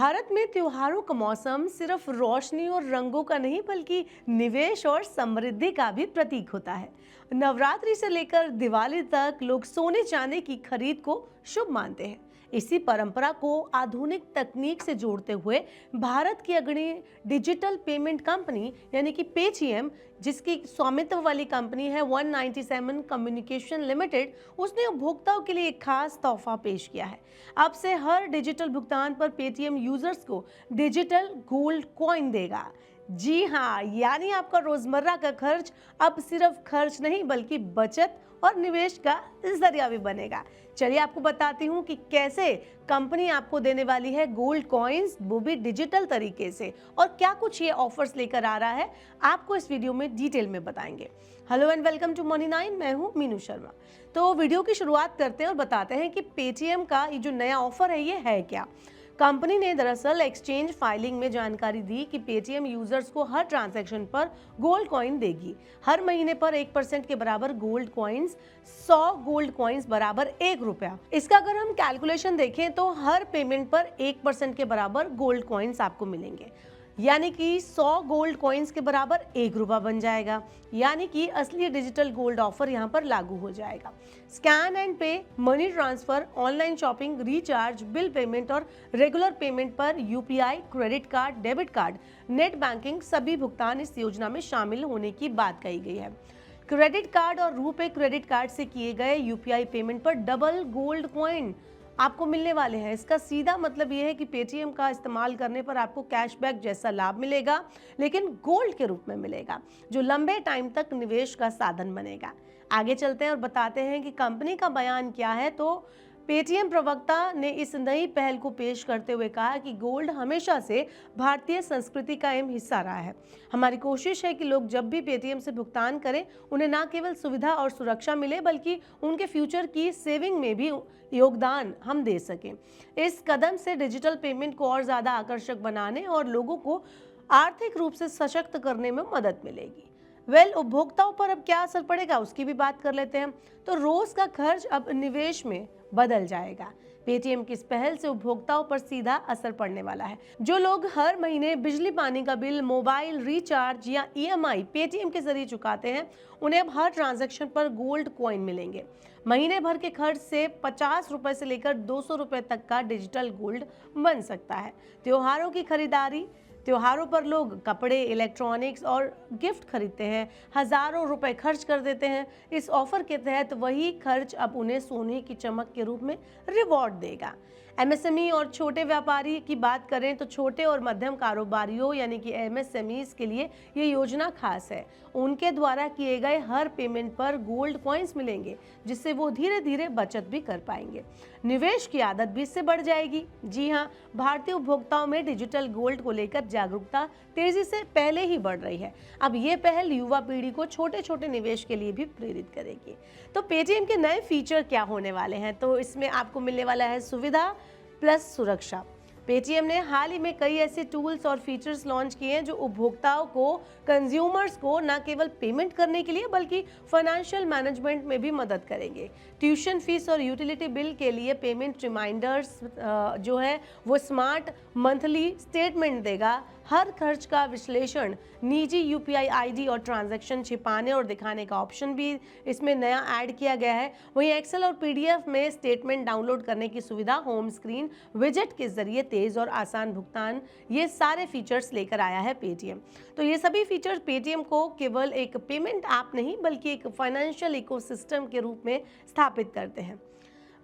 भारत में त्योहारों का मौसम सिर्फ रोशनी और रंगों का नहीं बल्कि निवेश और समृद्धि का भी प्रतीक होता है। नवरात्रि से लेकर दिवाली तक लोग सोने चांदी की खरीद को शुभ मानते हैं। इसी परंपरा को आधुनिक तकनीक से जोड़ते हुए भारत की अग्रणी डिजिटल पेमेंट कंपनी यानी कि पेटीएम, जिसकी स्वामित्व वाली कंपनी है 197 कम्युनिकेशन लिमिटेड, उसने उपभोक्ताओं के लिए एक खास तोहफा पेश किया है। अब से हर डिजिटल भुगतान पर पेटीएम यूजर्स को डिजिटल गोल्ड कॉइन देगा। जी हाँ, यानी आपका रोजमर्रा का खर्च अब सिर्फ खर्च नहीं बल्कि बचत और निवेश का जरिया भी बनेगा। चलिए आपको बताती हूँ कि कैसे कंपनी आपको देने वाली है गोल्ड कॉइन्स, वो भी डिजिटल तरीके से, और क्या कुछ ये ऑफर्स लेकर आ रहा है आपको इस वीडियो में डिटेल में बताएंगे। Hello and welcome to money 9, मैं हूँ मीनू शर्मा। तो वीडियो की शुरुआत करते हैं और बताते हैं कि पेटीएम का ये जो नया ऑफर है ये है क्या। कंपनी ने दरअसल एक्सचेंज फाइलिंग में जानकारी दी कि पेटीएम यूजर्स को हर ट्रांजैक्शन पर गोल्ड कॉइन देगी। हर महीने पर 1% के बराबर गोल्ड कॉइन्स, 100 गोल्ड कॉइन्स बराबर 1 रुपया। इसका अगर हम कैलकुलेशन देखें तो हर पेमेंट पर 1% के बराबर गोल्ड कॉइन्स आपको मिलेंगे, यानी कि 100 गोल्ड कॉइन्स के बराबर 1 रुपया बन जाएगा। यानी कि असली डिजिटल गोल्ड ऑफर यहाँ पर लागू हो जाएगा। स्कैन एंड पे, money transfer, online shopping, recharge, bill payment और रेगुलर पेमेंट पर UPI, credit card, debit card, net banking, सभी भुगतान इस योजना में शामिल होने की बात कही गई है। क्रेडिट कार्ड और रुपे क्रेडिट कार्ड से किए गए यूपीआई पेमेंट पर डबल गोल्ड कॉइन आपको मिलने वाले हैं। इसका सीधा मतलब यह है कि पेटीएम का इस्तेमाल करने पर आपको कैशबैक जैसा लाभ मिलेगा, लेकिन गोल्ड के रूप में मिलेगा, जो लंबे टाइम तक निवेश का साधन बनेगा। आगे चलते हैं और बताते हैं कि कंपनी का बयान क्या है। तो पेटीएम प्रवक्ता ने इस नई पहल को पेश करते हुए कहा कि गोल्ड हमेशा से भारतीय संस्कृति का अहम हिस्सा रहा है। हमारी कोशिश है कि लोग जब भी पेटीएम से भुगतान करें, उन्हें न केवल सुविधा और सुरक्षा मिले बल्कि उनके फ्यूचर की सेविंग में भी योगदान हम दे सकें। इस कदम से डिजिटल पेमेंट को और ज़्यादा आकर्षक बनाने और लोगों को आर्थिक रूप से सशक्त करने में मदद मिलेगी। उपभोक्ताओं पर अब क्या असर पड़ेगा उसकी भी बात कर लेते हैं। तो रोज का खर्च अब निवेश में बदल जाएगा। पेटीएम की इस पहल से उपभोक्ताओं पर सीधा असर पड़ने वाला है। जो लोग हर महीने बिजली पानी का बिल, मोबाइल रिचार्ज या ईएमआई पेटीएम के जरिए चुकाते हैं, उन्हें अब हर ट्रांजैक्शन पर गोल्ड कॉइन मिलेंगे। महीने भर के खर्च से 50 रुपए से लेकर 200 रुपए तक का डिजिटल गोल्ड बन सकता है। त्योहारों की खरीदारी, त्योहारों पर लोग कपड़े, इलेक्ट्रॉनिक्स और गिफ्ट खरीदते हैं, हजारों रुपए खर्च कर देते हैं। इस ऑफर के तहत वही खर्च अब उन्हें सोने की चमक के रूप में रिवॉर्ड देगा। एमएसएमई और छोटे व्यापारी की बात करें तो छोटे और मध्यम कारोबारियों यानी कि एमएसएमईज के लिए ये योजना खास है। उनके द्वारा किए गए हर पेमेंट पर गोल्ड कॉइन्स मिलेंगे, जिससे वो धीरे धीरे बचत भी कर पाएंगे। निवेश की आदत भी इससे बढ़ जाएगी। जी हाँ, भारतीय उपभोक्ताओं में डिजिटल गोल्ड को लेकर जागरूकता तेजी से पहले ही बढ़ रही है। अब ये पहल युवा पीढ़ी को छोटे छोटे निवेश के लिए भी प्रेरित करेगी। तो पेटीएम के नए फीचर क्या होने वाले हैं? तो इसमें आपको मिलने वाला है सुविधा प्लस सुरक्षा। पेटीएम ने हाल ही में कई ऐसे टूल्स और फीचर्स लॉन्च किए हैं जो उपभोक्ताओं को, कंज्यूमर्स को न केवल पेमेंट करने के लिए बल्कि फाइनेंशियल मैनेजमेंट में भी मदद करेंगे। ट्यूशन फीस और यूटिलिटी बिल के लिए पेमेंट रिमाइंडर्स जो है वो स्मार्ट मंथली स्टेटमेंट देगा। हर खर्च का विश्लेषण, निजी यूपीआई आईडी और ट्रांजैक्शन छिपाने और दिखाने का ऑप्शन भी इसमें नया ऐड किया गया है। वहीं एक्सेल और पीडीएफ में स्टेटमेंट डाउनलोड करने की सुविधा, होम स्क्रीन विजेट के जरिए तेज और आसान भुगतान, ये सारे फीचर्स लेकर आया है पेटीएम। तो ये सभी फीचर्स पेटीएम को केवल एक पेमेंट ऐप नहीं बल्कि एक फाइनेंशियल इकोसिस्टम के रूप में स्थापित करते हैं।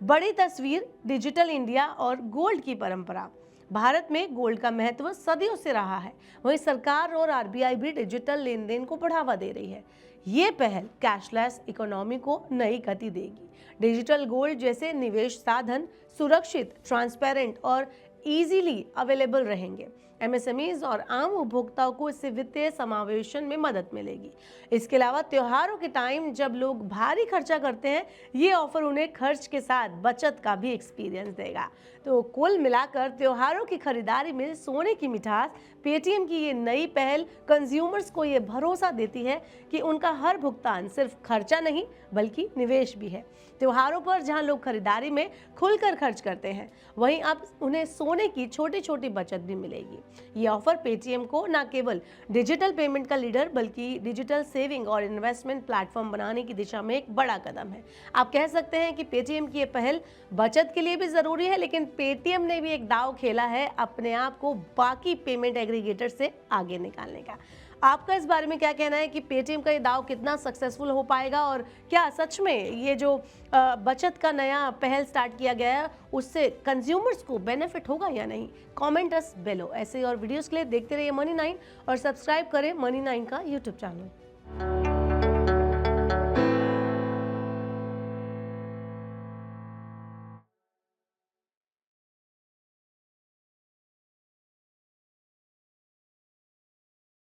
बड़ी तस्वीर, डिजिटल इंडिया और गोल्ड की परंपरा। भारत में गोल्ड का महत्व सदियों से रहा है। वहीं सरकार और आरबीआई भी डिजिटल लेन देन को बढ़ावा दे रही है। ये पहल कैशलेस इकोनॉमी को नई गति देगी। डिजिटल गोल्ड जैसे निवेश साधन सुरक्षित, ट्रांसपेरेंट और इजीली अवेलेबल रहेंगे। एमएसएमईज और आम उपभोक्ताओं को इससे वित्तीय समावेशन में मदद मिलेगी। इसके अलावा त्योहारों के टाइम जब लोग भारी खर्चा करते हैं, ये ऑफर उन्हें खर्च के साथ बचत का भी एक्सपीरियंस देगा। तो कुल मिलाकर त्योहारों की खरीदारी में सोने की मिठास, पेटीएम की ये नई पहल कंज्यूमर्स को ये भरोसा देती है कि उनका हर भुगतान सिर्फ खर्चा नहीं बल्कि निवेश भी है। त्योहारों पर जहां लोग खरीदारी में खुलकर खर्च करते हैं, वहीं अब उन्हें सोने की छोटी छोटी बचत भी मिलेगी। ये ऑफर पेटीएम को न केवल डिजिटल पेमेंट का लीडर बल्कि डिजिटल सेविंग और इन्वेस्टमेंट प्लेटफॉर्म बनाने की दिशा में एक बड़ा कदम है। आप कह सकते हैं कि पेटीएम की ये पहल बचत के लिए भी जरूरी है, लेकिन पेटीएम ने भी एक दांव खेला है अपने आप को बाकी पेमेंट एग्रीगेटर से आगे निकालने का। आपका इस बारे में क्या कहना है कि पेटीएम का ये दाव कितना सक्सेसफुल हो पाएगा, और क्या सच में ये जो बचत का नया पहल स्टार्ट किया गया है उससे कंज्यूमर्स को बेनिफिट होगा या नहीं? कमेंट अस बिलो। ऐसे और वीडियोस के लिए देखते रहिए मनी 9 और सब्सक्राइब करें मनी 9 का यूट्यूब चैनल।